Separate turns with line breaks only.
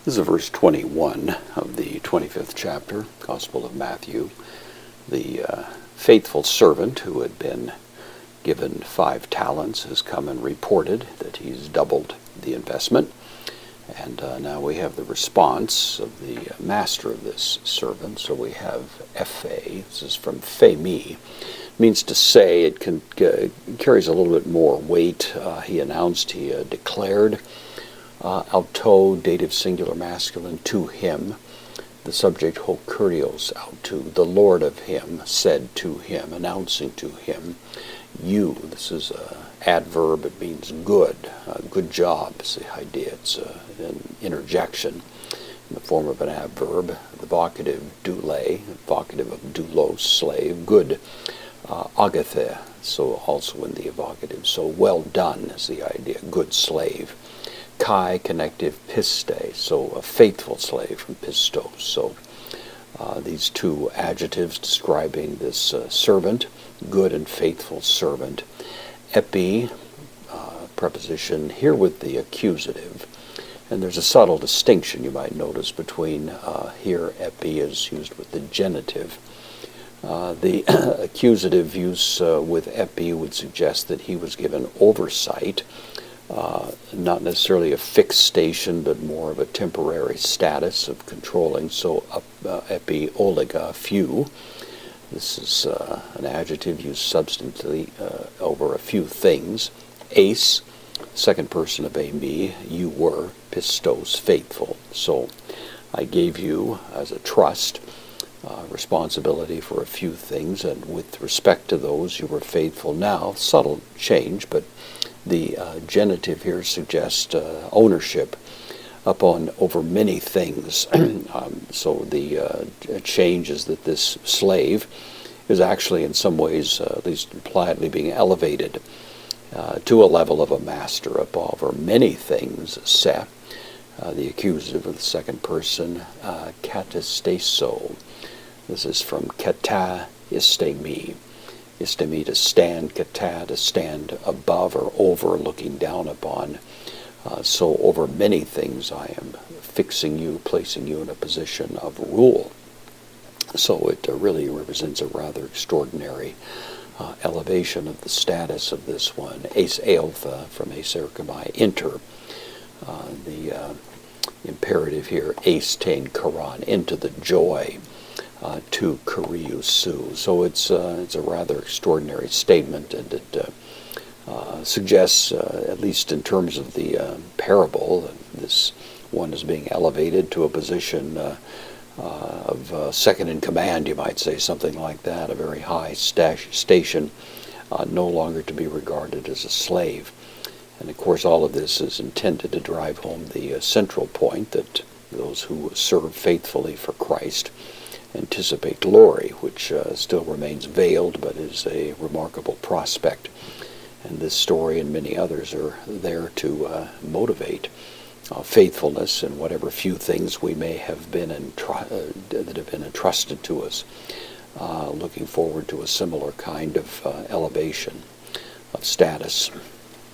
This is verse 21 of the 25th chapter, Gospel of Matthew. The faithful servant who had been given 5 talents has come and reported that he's doubled the investment. And now we have the response of the master of this servant. So we have Ephe. This is from phemi. It means to say. It carries a little bit more weight. He announced, he declared. Auto, dative singular masculine, to him. The subject hokurios, auto, the Lord of him, said to him, announcing to him. You, this is an adverb, it means good. Good job is the idea. It's an interjection in the form of an adverb. The vocative doule, vocative of doulos, slave, good. Agathe, so also in the evocative. So well done is the idea, good slave. Kai, connective, piste, so a faithful slave from pistos. So these 2 adjectives describing this servant, good and faithful servant. Epi, preposition here with the accusative. And there's a subtle distinction you might notice between here epi is used with the genitive. The accusative use with epi would suggest that he was given oversight, not necessarily a fixed station, but more of a temporary status of controlling. So epi oliga, few. This is an adjective used substantively over a few things. Ace, second person of eimi, you were, pistos, faithful. So I gave you as a trust responsibility for a few things, and with respect to those you were faithful. Now, subtle change, but the genitive here suggests ownership over many things. So the change is that this slave is actually in some ways, at least impliedly, being elevated to a level of a master over many things. Se, the accusative of the second person, katasteso. This is from kata istemi. Istemi, to stand, kata, to stand above or over, looking down upon. So over many things I am fixing you, placing you in a position of rule. So it really represents a rather extraordinary elevation of the status of this one. Ace eiltha, from aserkamai, enter. The imperative here, ace tain karan, into the joy. To Kuriusu. So it's a rather extraordinary statement, and it suggests, at least in terms of the parable, this one is being elevated to a position of second in command, you might say, something like that, a very high station, no longer to be regarded as a slave. And of course all of this is intended to drive home the central point that those who serve faithfully for Christ anticipate glory, which still remains veiled, but is a remarkable prospect. And this story and many others are there to motivate faithfulness in whatever few things we may have been that have been entrusted to us, looking forward to a similar kind of elevation of status.